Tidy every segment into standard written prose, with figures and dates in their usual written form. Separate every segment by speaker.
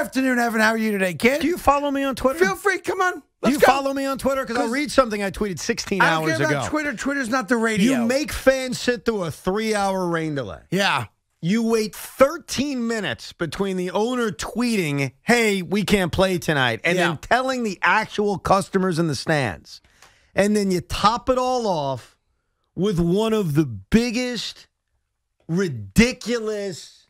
Speaker 1: afternoon, Evan. How are you today, kid?
Speaker 2: Do you follow me on Twitter?
Speaker 1: Feel free. Come on.
Speaker 2: Do you follow me on Twitter? Because I'll read something I tweeted 16 hours ago.
Speaker 1: I don't care about Twitter. Twitter's not the radio.
Speaker 2: You make fans sit through a 3-hour rain delay.
Speaker 1: Yeah.
Speaker 2: You wait 13 minutes between the owner tweeting, hey, we can't play tonight, and then telling the actual customers in the stands. And then you top it all off with one of the biggest, ridiculous,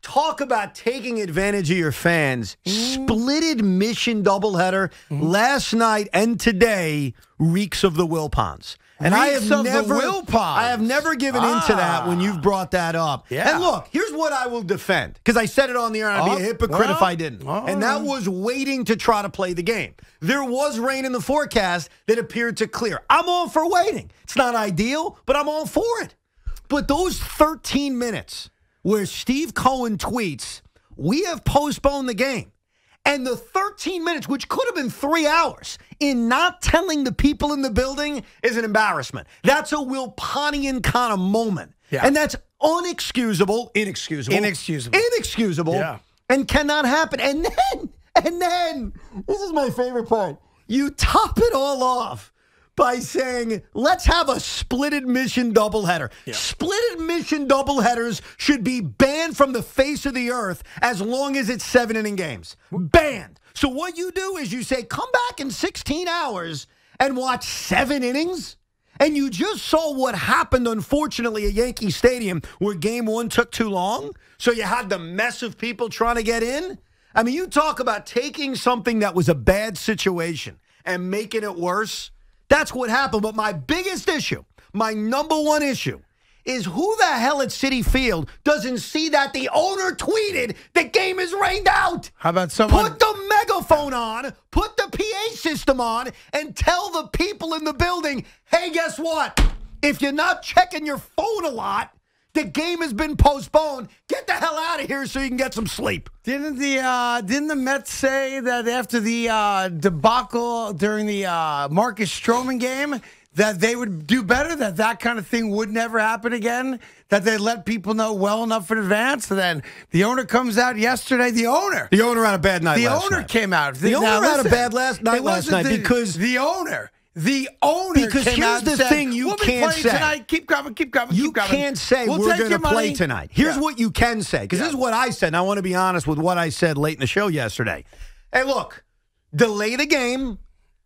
Speaker 2: talk about taking advantage of your fans. Split admission doubleheader last night and today reeks of the Wilpons. And I have never given into that when you've brought that up.
Speaker 1: Yeah.
Speaker 2: And look, here's what I will defend, because I said it on the air, and I'd be a hypocrite if I didn't. And that was waiting to try to play the game. There was rain in the forecast that appeared to clear. I'm all for waiting. It's not ideal, but I'm all for it. But those 13 minutes where Steve Cohen tweets, we have postponed the game, and the 13 minutes, which could have been 3 hours, in not telling the people in the building is an embarrassment. That's a Wilponian kind of moment. Yeah. And that's inexcusable, and cannot happen. And then, this is my favorite part, you top it all off by saying, let's have a split admission doubleheader. Yeah. Split admission doubleheaders should be banned from the face of the earth as long as it's 7-inning games. Banned. So what you do is you say, come back in 16 hours and watch 7 innings? And you just saw what happened, unfortunately, at Yankee Stadium, where game 1 took too long. So you had the mess of people trying to get in. I mean, you talk about taking something that was a bad situation and making it worse. That's what happened. But my biggest issue, my number one issue, is who the hell at Citi Field doesn't see that the owner tweeted the game is rained out?
Speaker 1: How about someone?
Speaker 2: Put the megaphone on, put the PA system on, and tell the people in the building, hey, guess what? If you're not checking your phone a lot, the game has been postponed. Get the hell out of here so you can get some sleep.
Speaker 1: Didn't the Mets say that after the debacle during the Marcus Stroman game that they would do better, that kind of thing would never happen again, that they let people know well enough in advance? And then the owner comes out yesterday. The owner
Speaker 2: had a bad night last night.
Speaker 1: The owner came out.
Speaker 2: The owner had a bad night last night because
Speaker 1: the owner
Speaker 2: because
Speaker 1: came
Speaker 2: here's
Speaker 1: out
Speaker 2: the
Speaker 1: and said,
Speaker 2: thing you
Speaker 1: we'll
Speaker 2: can't say.
Speaker 1: Tonight. Keep coming.
Speaker 2: You can't say we're going to play tonight. Here's what you can say, because this is what I said, and I want to be honest with what I said late in the show yesterday. Hey, look, delay the game.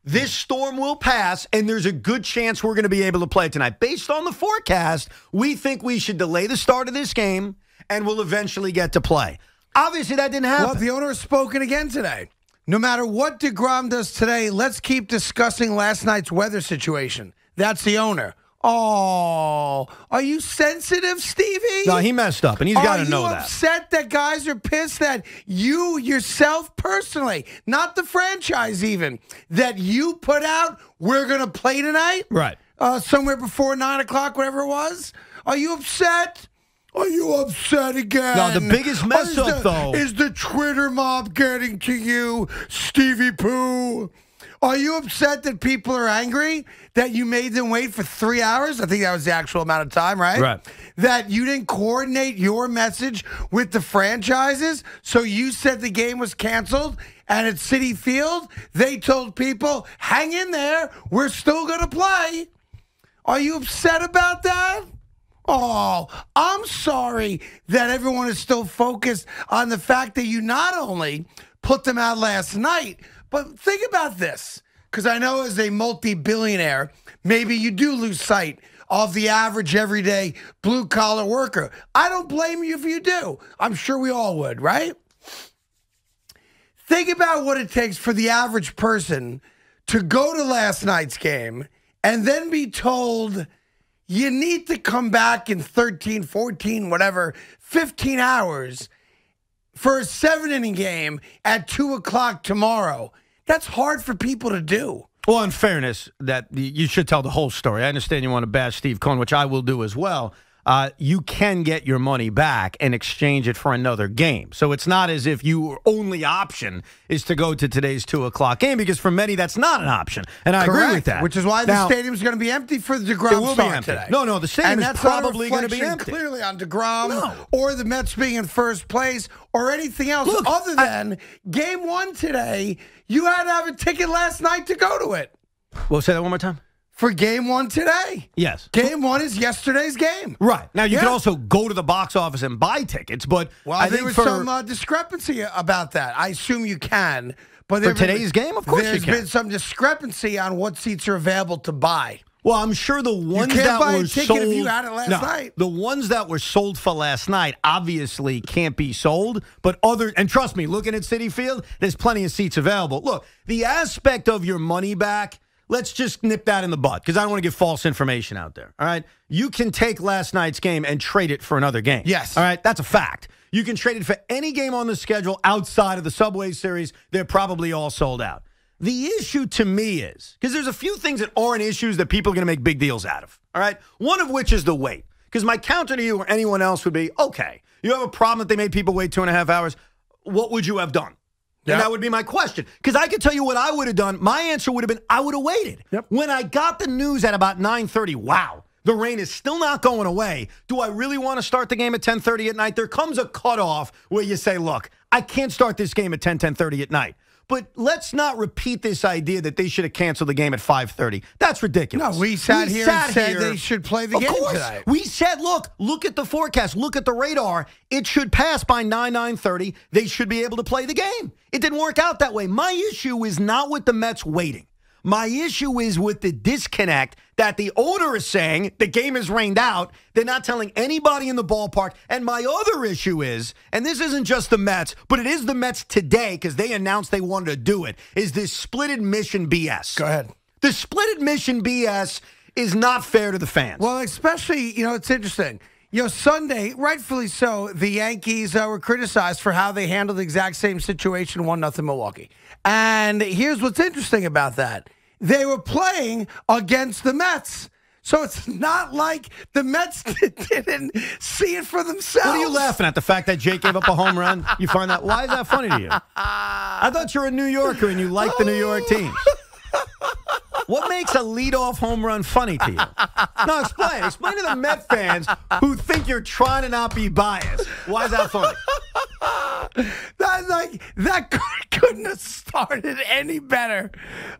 Speaker 2: This storm will pass, and there's a good chance we're going to be able to play tonight. Based on the forecast, we think we should delay the start of this game, and we'll eventually get to play. Obviously, that didn't happen.
Speaker 1: Well, the owner has spoken again today. No matter what DeGrom does today, let's keep discussing last night's weather situation. That's the owner. Oh, are you sensitive, Stevie?
Speaker 2: No, he messed up, and he's got to know that.
Speaker 1: Are you upset that guys are pissed that you yourself personally, not the franchise even, that you put out, we're going to play tonight?
Speaker 2: Right.
Speaker 1: Somewhere before 9 o'clock, whatever it was? Are you upset? Are you upset again?
Speaker 2: No, the biggest mess up, though.
Speaker 1: Is the Twitter mob getting to you, Stevie Pooh? Are you upset that people are angry that you made them wait for 3 hours? I think that was the actual amount of time, right?
Speaker 2: Right.
Speaker 1: That you didn't coordinate your message with the franchises, so you said the game was canceled, and at Citi Field, they told people, hang in there, we're still going to play. Are you upset about that? Oh, I'm sorry that everyone is still focused on the fact that you not only put them out last night, but think about this, because I know as a multi-billionaire, maybe you do lose sight of the average everyday blue-collar worker. I don't blame you if you do. I'm sure we all would, right? Think about what it takes for the average person to go to last night's game and then be told you need to come back in 13, 14, whatever, 15 hours for a 7-inning game at 2 o'clock tomorrow. That's hard for people to do.
Speaker 2: Well, in fairness, that you should tell the whole story. I understand you want to bash Steve Cohen, which I will do as well. you can get your money back and exchange it for another game. So it's not as if your only option is to go to today's 2 o'clock game, because for many that's not an option. And I agree with that.
Speaker 1: Which is why the stadium's going to be empty for the DeGrom start today.
Speaker 2: No, the stadium is probably going to be empty.
Speaker 1: Clearly on DeGrom or the Mets being in first place or anything else other than game 1 today. You had to have a ticket last night to go to it.
Speaker 2: Well, say that one more time.
Speaker 1: For game 1 today.
Speaker 2: Yes.
Speaker 1: Game 1 is yesterday's game.
Speaker 2: Right. Now, you can also go to the box office and buy tickets, but I think
Speaker 1: there was some discrepancy about that. I assume you can. But
Speaker 2: for today's game, of course you can.
Speaker 1: There's been some discrepancy on what seats are available to buy.
Speaker 2: Well, I'm sure the ones
Speaker 1: that
Speaker 2: were
Speaker 1: a ticket
Speaker 2: sold.
Speaker 1: If you had it last night.
Speaker 2: The ones that were sold for last night obviously can't be sold. But and trust me, looking at Citi Field, there's plenty of seats available. Look, the aspect of your money back, let's just nip that in the bud, because I don't want to give false information out there. All right, you can take last night's game and trade it for another game.
Speaker 1: Yes.
Speaker 2: All right, that's a fact. You can trade it for any game on the schedule outside of the Subway Series. They're probably all sold out. The issue to me is, because there's a few things that aren't issues that people are going to make big deals out of, all right? One of which is the wait. Because my counter to you or anyone else would be, okay, you have a problem that they made people wait 2.5 hours. What would you have done? Yep. And that would be my question. Because I could tell you what I would have done. My answer would have been, I would have waited.
Speaker 1: Yep.
Speaker 2: When I got the news at about 9:30, wow, the rain is still not going away. Do I really want to start the game at 10:30 at night? There comes a cutoff where you say, look, I can't start this game at 10:30 at night. But let's not repeat this idea that they should have canceled the game at 5:30. That's ridiculous.
Speaker 1: No, we sat here and said they should play the game today.
Speaker 2: We said, look at the forecast. Look at the radar. It should pass by 9:30. They should be able to play the game. It didn't work out that way. My issue is not with the Mets waiting. My issue is with the disconnect that the owner is saying the game is rained out. They're not telling anybody in the ballpark. And my other issue is, and this isn't just the Mets, but it is the Mets today because they announced they wanted to do it, is this split admission BS.
Speaker 1: Go ahead.
Speaker 2: The split admission BS is not fair to the fans.
Speaker 1: Well, especially, it's interesting. Sunday, rightfully so, the Yankees were criticized for how they handled the exact same situation, 1-0 Milwaukee. And here's what's interesting about that. They were playing against the Mets. So it's not like the Mets didn't see it for themselves.
Speaker 2: What are you laughing at? The fact that Jake gave up a home run? You find that? Why is that funny to you? I thought you're a New Yorker and you like the New York teams. What makes a leadoff home run funny to you? No, explain. Explain to the Met fans who think you're trying to not be biased. Why is that funny?
Speaker 1: That couldn't have started any better.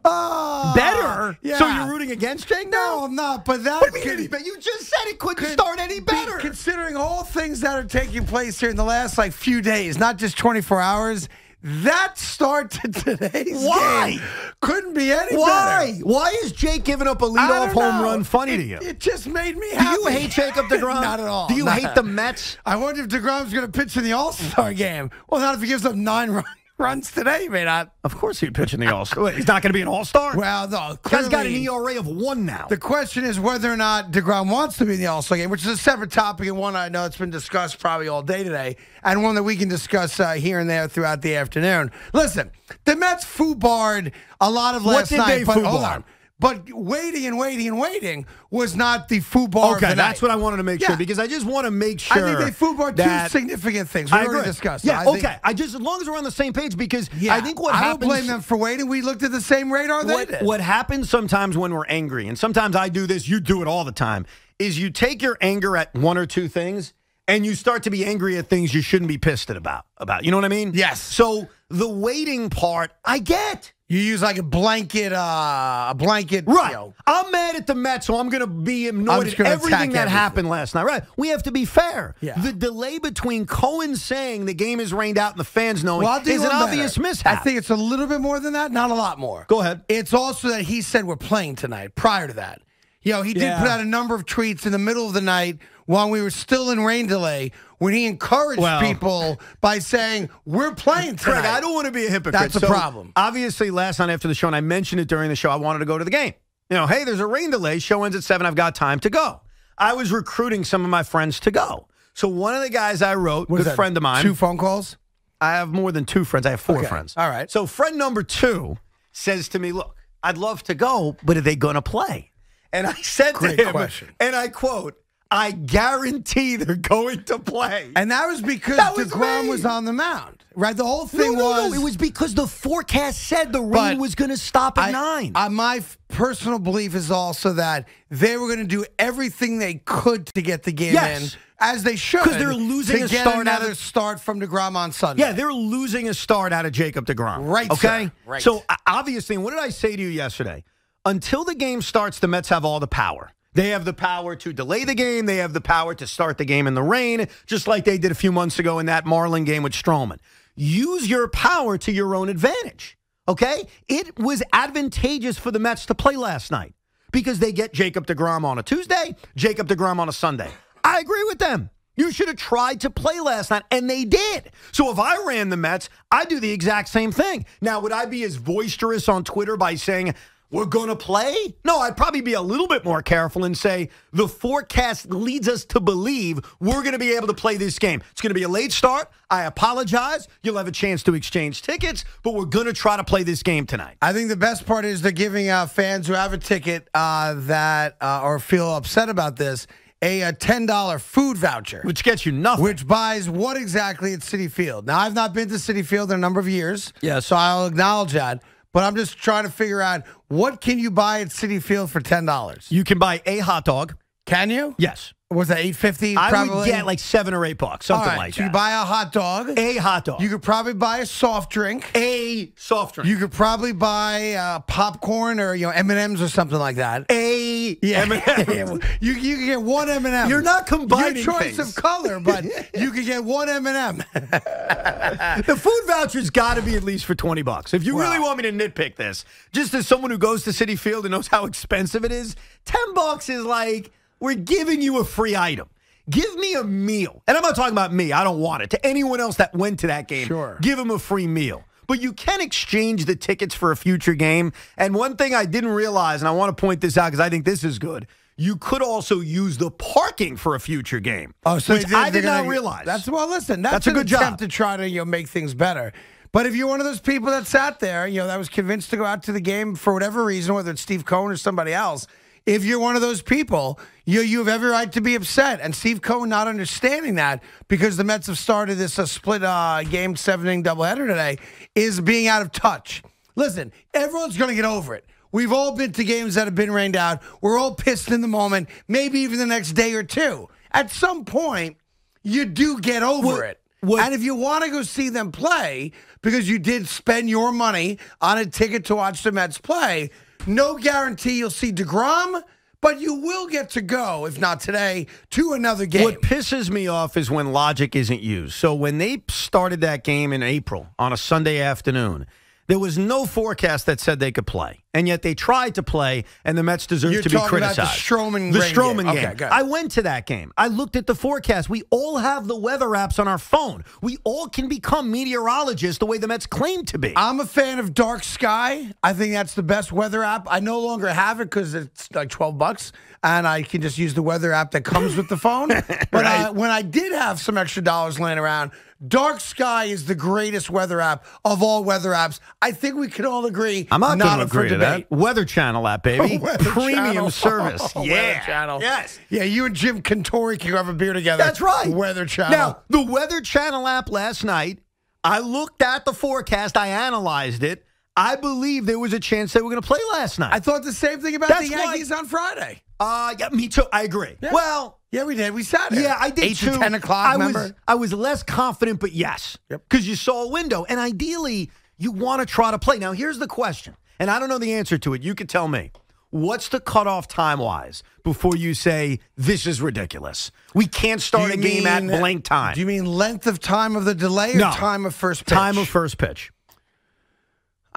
Speaker 2: Better?
Speaker 1: Yeah.
Speaker 2: So you're rooting against Jake now?
Speaker 1: No, I'm not. But that
Speaker 2: what do you mean? You just said it couldn't start any better.
Speaker 1: Considering all things that are taking place here in the last few days, not just 24 hours. That start to today's game couldn't be any better.
Speaker 2: Why is Jake giving up a leadoff home run funny to you?
Speaker 1: It just made me happy.
Speaker 2: Do you hate Jacob deGrom?
Speaker 1: Not at all.
Speaker 2: Do you hate the Mets?
Speaker 1: I wonder if deGrom's going to pitch in the All-Star game. Well, not if he gives up 9 runs today, may not.
Speaker 2: Of course he'd pitch in the All-Star. He's not going to be an All-Star?
Speaker 1: Well, no.
Speaker 2: Guy's got an ERA of 1 now.
Speaker 1: The question is whether or not deGrom wants to be in the All-Star game, which is a separate topic and one I know it's been discussed probably all day today, and one that we can discuss here and there throughout the afternoon. Listen, the Mets foobarred a lot of last night.
Speaker 2: What did they foobar?
Speaker 1: Hold on. But waiting and waiting and waiting was not the foobar.
Speaker 2: Okay, that's what I wanted to make sure, because I just want to make sure.
Speaker 1: I think they foobarred two significant things. We already discussed.
Speaker 2: Yeah, okay. As long as we're on the same page, because I think what happens.
Speaker 1: I don't blame them for waiting. We looked at the same radar they did.
Speaker 2: What happens sometimes when we're angry, and sometimes I do this, you do it all the time, is you take your anger at 1 or 2 things, and you start to be angry at things you shouldn't be pissed about. You know what I mean?
Speaker 1: Yes.
Speaker 2: So the waiting part, I get.
Speaker 1: You use a blanket.
Speaker 2: Right. I'm mad at the Mets, so I'm going to be annoyed at everything that happened last night. Right. We have to be fair.
Speaker 1: Yeah.
Speaker 2: The delay between Cohen saying the game is rained out and the fans knowing is an obvious mishap.
Speaker 1: I think it's a little bit more than that, not a lot more.
Speaker 2: Go ahead.
Speaker 1: It's also that he said we're playing tonight prior to that. He did put out a number of tweets in the middle of the night while we were still in rain delay when he encouraged people by saying, we're playing tonight.
Speaker 2: Craig, I don't want to be a hypocrite.
Speaker 1: That's a problem.
Speaker 2: Obviously, last night after the show, and I mentioned it during the show, I wanted to go to the game. Hey, there's a rain delay. Show ends at 7. I've got time to go. I was recruiting some of my friends to go. So one of the guys I wrote, good friend of mine.
Speaker 1: 2 phone calls?
Speaker 2: I have more than 2 friends. I have 4 friends.
Speaker 1: All right.
Speaker 2: So friend number 2 says to me, look, I'd love to go, but are they going to play? And I said to him, and I quote, I guarantee they're going to play.
Speaker 1: And that was because DeGrom was on the mound, right? The whole thing was...
Speaker 2: No, it was because the forecast said the rain was going to stop at 9.
Speaker 1: My personal belief is also that they were going to do everything they could to get the game in, as they should.
Speaker 2: Because they're losing
Speaker 1: another start from DeGrom on Sunday.
Speaker 2: Yeah, they're losing a start out of Jacob DeGrom.
Speaker 1: Right,
Speaker 2: okay?
Speaker 1: Sir. Right.
Speaker 2: So, obviously, what did I say to you yesterday? Until the game starts, the Mets have all the power. They have the power to delay the game. They have the power to start the game in the rain, just like they did a few months ago in that Marlin game with Stroman. Use your power to your own advantage, okay? It was advantageous for the Mets to play last night because they get Jacob DeGrom on a Tuesday, Jacob DeGrom on a Sunday. I agree with them. You should have tried to play last night, and they did. So if I ran the Mets, I'd do the exact same thing. Now, would I be as boisterous on Twitter by saying, we're going to play? No, I'd probably be a little bit more careful and say the forecast leads us to believe we're going to be able to play this game. It's going to be a late start. I apologize. You'll have a chance to exchange tickets, but we're going to try to play this game tonight.
Speaker 1: I think the best part is they're giving fans who have a ticket or feel upset about this a $10 food voucher.
Speaker 2: Which gets you nothing.
Speaker 1: Which buys what exactly at Citi Field? Now, I've not been to Citi Field in a number of years, so I'll acknowledge that. But I'm just trying to figure out, what can you buy at Citi Field for $10?
Speaker 2: You can buy a hot dog.
Speaker 1: Can you?
Speaker 2: Yes.
Speaker 1: Was that $8.50?
Speaker 2: I would get like $7 or $8, something like that.
Speaker 1: So you buy a hot dog.
Speaker 2: A hot dog.
Speaker 1: You could probably buy a soft drink.
Speaker 2: A soft drink.
Speaker 1: You could probably buy popcorn or M&Ms or something like that.
Speaker 2: M&M.
Speaker 1: You can get one M&M.
Speaker 2: You're not combining
Speaker 1: your choice
Speaker 2: things.
Speaker 1: of color, but you can get one M&M.
Speaker 2: The food voucher's got to be at least for $20. If you really want me to nitpick this, just as someone who goes to Citi Field and knows how expensive it is, $10 is like, we're giving you a free item. Give me a meal. And I'm not talking about me. I don't want it. To anyone else that went to that game, give them a free meal. But you can exchange the tickets for a future game. And one thing I didn't realize, and I want to point this out because I think this is good, you could also use the parking for a future game, which I did not realize.
Speaker 1: That's a
Speaker 2: good
Speaker 1: attempt
Speaker 2: job
Speaker 1: to try to make things better. But if you're one of those people that sat there, that was convinced to go out to the game for whatever reason, whether it's Steve Cohen or somebody else, if you're one of those people, you have every right to be upset. And Steve Cohen not understanding that because the Mets have started this split game 7-inning doubleheader today is being out of touch. Listen, everyone's going to get over it. We've all been to games that have been rained out. We're all pissed in the moment, maybe even the next day or two. At some point, you do get over it. And if you want to go see them play because you did spend your money on a ticket to watch the Mets play, no guarantee you'll see DeGrom, but you will get to go, if not today, to another game.
Speaker 2: What pisses me off is when logic isn't used. So when they started that game in April on a Sunday afternoon, there was no forecast that said they could play. And yet they tried to play, and the Mets deserve to be criticized.
Speaker 1: You're talking about the Stroman game.
Speaker 2: Okay, I went to that game. I looked at the forecast. We all have the weather apps on our phone. We all can become meteorologists the way the Mets claim to be.
Speaker 1: I'm a fan of Dark Sky. I think that's the best weather app. I no longer have it because it's like $12, and I can just use the weather app that comes with the phone. But when I did have some extra dollars laying around, Dark Sky is the greatest weather app of all weather apps. I think we can all agree.
Speaker 2: I'm not going to agree to that. Weather Channel app, baby. Premium service.
Speaker 1: Yeah. Weather Channel.
Speaker 2: Yes.
Speaker 1: Yeah, you and Jim Cantori can have a beer together.
Speaker 2: That's right.
Speaker 1: Weather Channel.
Speaker 2: Now, the Weather Channel app last night, I looked at the forecast. I analyzed it. I believe there was a chance they were going to play last night.
Speaker 1: I thought the same thing about the Yankees on Friday.
Speaker 2: Yeah, me too. I agree.
Speaker 1: Yeah.
Speaker 2: Well,
Speaker 1: yeah, we did. We sat there.
Speaker 2: Yeah, I did
Speaker 1: 8
Speaker 2: too.
Speaker 1: to 10 o'clock, remember?
Speaker 2: I was less confident, but yes. Because you saw a window. And ideally, you want to try to play. Now, here's the question. And I don't know the answer to it. You could tell me. What's the cutoff time-wise before you say, this is ridiculous? We can't start a game at blank time.
Speaker 1: Do you mean length of time of the delay or time of first pitch?
Speaker 2: Time of first pitch.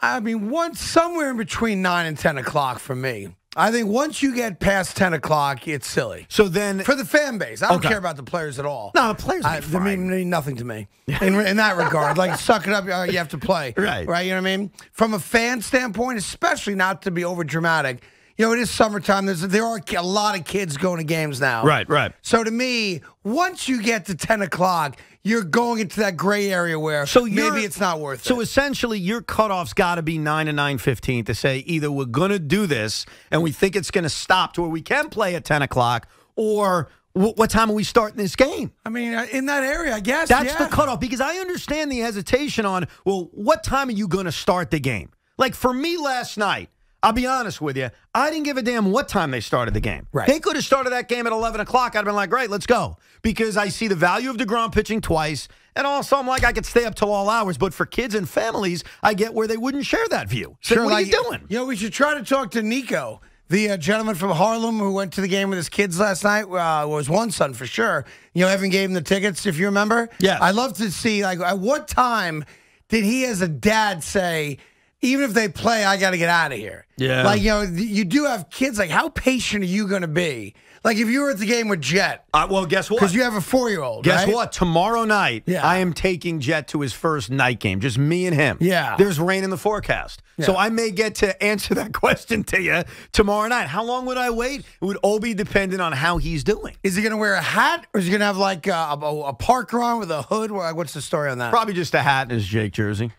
Speaker 1: I mean, somewhere in between 9 and 10 o'clock for me. I think once you get past 10 o'clock, it's silly.
Speaker 2: So then,
Speaker 1: for the fan base, I don't care about the players at all.
Speaker 2: No, the players
Speaker 1: mean nothing to me in that regard. Like, suck it up, you have to play. Right. You know what I mean? From a fan standpoint, especially not to be over dramatic, it is summertime. There are a lot of kids going to games now.
Speaker 2: Right.
Speaker 1: So to me, once you get to 10 o'clock, you're going into that gray area where maybe it's not worth it.
Speaker 2: So essentially, your cutoff's got to be 9 and 9:15 to say either we're going to do this and we think it's going to stop to where we can play at 10 o'clock, or What time are we starting this game?
Speaker 1: I mean, in that area, I guess.
Speaker 2: That's
Speaker 1: yeah.
Speaker 2: the cutoff, because I understand the hesitation on, well, what time are you going to start the game? Like, for me last night, I'll be honest with you, I didn't give a damn what time they started the game.
Speaker 1: Right.
Speaker 2: They could have started that game at 11 o'clock. I'd have been like, great, let's go. Because I see the value of DeGrom pitching twice, and also I'm like, I could stay up till all hours. But for kids and families, I get where they wouldn't share that view. So
Speaker 1: Sure,
Speaker 2: what are you doing?
Speaker 1: You know, we should try to talk to Nico, the gentleman from Harlem who went to the game with his kids last night. Was one son for sure. You know, Evan gave him the tickets, if you remember.
Speaker 2: Yeah.
Speaker 1: I'd love to see, like, at what time did he as a dad say, even if they play, I got to get out of here?
Speaker 2: Yeah.
Speaker 1: Like, you know, you do have kids. Like, how patient are you going to be? Like, if you were at the game with Jet.
Speaker 2: Well, guess what?
Speaker 1: Because you have a 4-year-old,
Speaker 2: Guess
Speaker 1: right?
Speaker 2: what? Tomorrow night,
Speaker 1: Yeah.
Speaker 2: I am taking Jet to his first night game. Just me and him.
Speaker 1: Yeah.
Speaker 2: There's rain in the forecast.
Speaker 1: Yeah.
Speaker 2: So I may get to answer that question to you tomorrow night. How long would I wait? It would all be dependent on how he's doing.
Speaker 1: Is he going to wear a hat, or is he going to have, like, a Parker on with a hood? What's the story on that?
Speaker 2: Probably just a hat and his Jake jersey.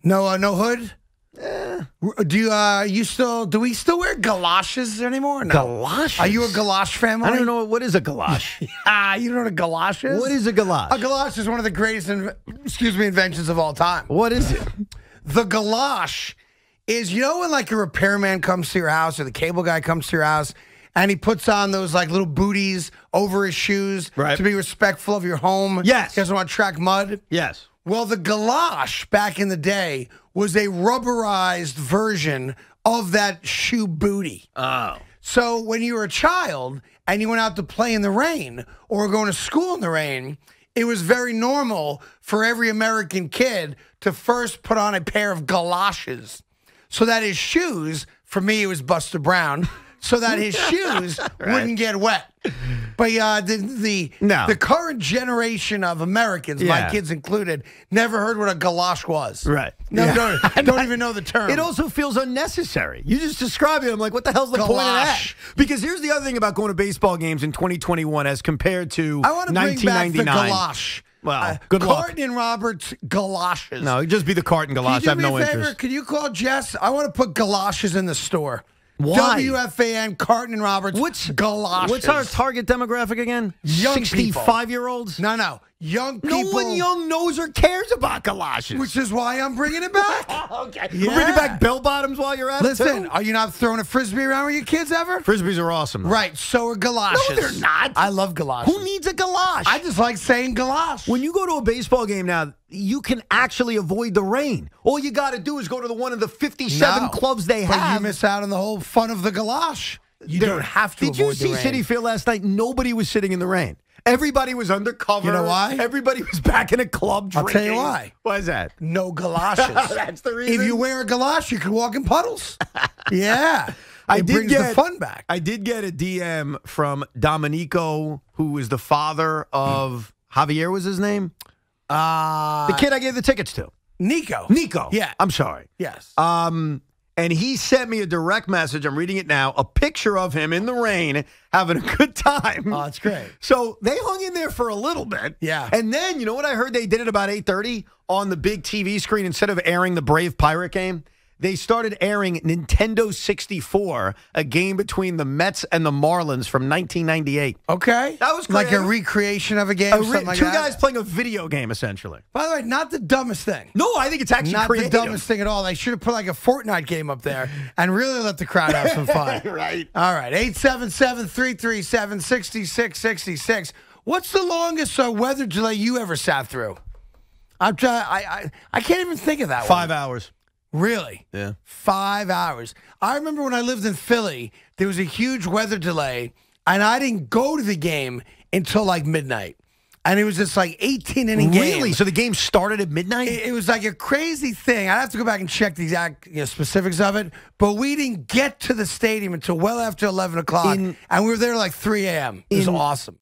Speaker 1: No hood? Do we still wear galoshes anymore? No.
Speaker 2: Galoshes?
Speaker 1: Are you a galosh family?
Speaker 2: I don't know what is a galosh.
Speaker 1: You don't know what a galosh is?
Speaker 2: What is a galosh?
Speaker 1: A galosh is one of the greatest inventions of all time.
Speaker 2: What is it?
Speaker 1: The galosh is, you know, when like a repairman comes to your house or the cable guy comes to your house and he puts on those like little booties over his shoes
Speaker 2: Right.
Speaker 1: to be respectful of your home.
Speaker 2: Yes.
Speaker 1: He doesn't want to track mud.
Speaker 2: Yes.
Speaker 1: Well, the galosh back in the day was a rubberized version of that shoe booty.
Speaker 2: Oh.
Speaker 1: So when you were a child and you went out to play in the rain or going to school in the rain, it was very normal for every American kid to first put on a pair of galoshes so that his shoes, for me it was Buster Brown, so that his shoes wouldn't get wet. But the current generation of Americans, my kids included, never heard what a galosh was.
Speaker 2: Right.
Speaker 1: No,
Speaker 2: Yeah.
Speaker 1: don't even know the term.
Speaker 2: It also feels unnecessary. You just describe it. I'm like, what the hell's the point of that?
Speaker 1: Galosh.
Speaker 2: Because here's the other thing about going to baseball games in 2021 as compared to
Speaker 1: I want to bring back the
Speaker 2: 1999.
Speaker 1: galosh.
Speaker 2: Well, good luck.
Speaker 1: Carton and Roberts galoshes.
Speaker 2: No, it'd just be the Carton galosh. I have no interest.
Speaker 1: Favor? Could you call Jess? I want to put galoshes in the store.
Speaker 2: Why?
Speaker 1: WFAN, Carton and Roberts. Galoshes?
Speaker 2: What's our target demographic again?
Speaker 1: Young
Speaker 2: 65-year-olds?
Speaker 1: No. Young people.
Speaker 2: No one young knows or cares about galoshes.
Speaker 1: Which is why I'm bringing it back.
Speaker 2: Okay.
Speaker 1: Yeah.
Speaker 2: We're bringing back bell bottoms while you're at it,
Speaker 1: Listen,
Speaker 2: too?
Speaker 1: are you not throwing a Frisbee around with your kids ever?
Speaker 2: Frisbees are awesome. Though.
Speaker 1: Right, so are galoshes.
Speaker 2: No, they're not.
Speaker 1: I love galoshes.
Speaker 2: Who needs a galosh?
Speaker 1: I just like saying galosh.
Speaker 2: When you go to a baseball game now, you can actually avoid the rain. All you got to do is go to one of the 57 clubs they
Speaker 1: but
Speaker 2: have.
Speaker 1: you miss out on the whole fun of the galosh. You don't have to
Speaker 2: Did you
Speaker 1: avoid the
Speaker 2: see
Speaker 1: rain.
Speaker 2: Citi Field last night? Nobody was sitting in the rain. Everybody was undercover.
Speaker 1: You know why?
Speaker 2: Everybody was back in a club
Speaker 1: I'll
Speaker 2: drinking.
Speaker 1: tell you why.
Speaker 2: Why is that?
Speaker 1: No galoshes.
Speaker 2: That's the reason.
Speaker 1: If you wear a galosh, you can walk in puddles. Yeah.
Speaker 2: I
Speaker 1: It
Speaker 2: did
Speaker 1: brings
Speaker 2: get
Speaker 1: the fun back.
Speaker 2: I did get a DM from Domenico, who is the father of Javier was his name? The kid I gave the tickets to.
Speaker 1: Nico.
Speaker 2: Yeah. I'm sorry.
Speaker 1: Yes.
Speaker 2: And he sent me a direct message. I'm reading it now. A picture of him in the rain having a good time.
Speaker 1: Oh, that's great.
Speaker 2: So they hung in there for a little bit.
Speaker 1: Yeah.
Speaker 2: And then, you know what I heard they did at about 8:30 on the big TV screen? Instead of airing the Brave Pirate game, they started airing Nintendo 64, a game between the Mets and the Marlins from 1998.
Speaker 1: Okay.
Speaker 2: That was
Speaker 1: like a
Speaker 2: creative.
Speaker 1: recreation of a game, something like
Speaker 2: two
Speaker 1: that.
Speaker 2: guys playing a video game, essentially.
Speaker 1: By the way, not the dumbest thing.
Speaker 2: No, I think it's actually
Speaker 1: Not
Speaker 2: creative.
Speaker 1: the dumbest thing at all. They should have put like a Fortnite game up there and really let the crowd have some fun.
Speaker 2: Right.
Speaker 1: All right. 877-337-6666. What's the longest weather delay you ever sat through? I'm trying. I can't even think of that one.
Speaker 2: 5 hours.
Speaker 1: Really?
Speaker 2: Yeah. 5
Speaker 1: hours. I remember when I lived in Philly, there was a huge weather delay, and I didn't go to the game until like midnight. And it was just like 18-inning game.
Speaker 2: Really? So the game started at midnight?
Speaker 1: It was like a crazy thing. I'd have to go back and check the exact specifics of it. But we didn't get to the stadium until well after 11 o'clock. And we were there like 3 a.m. It was awesome.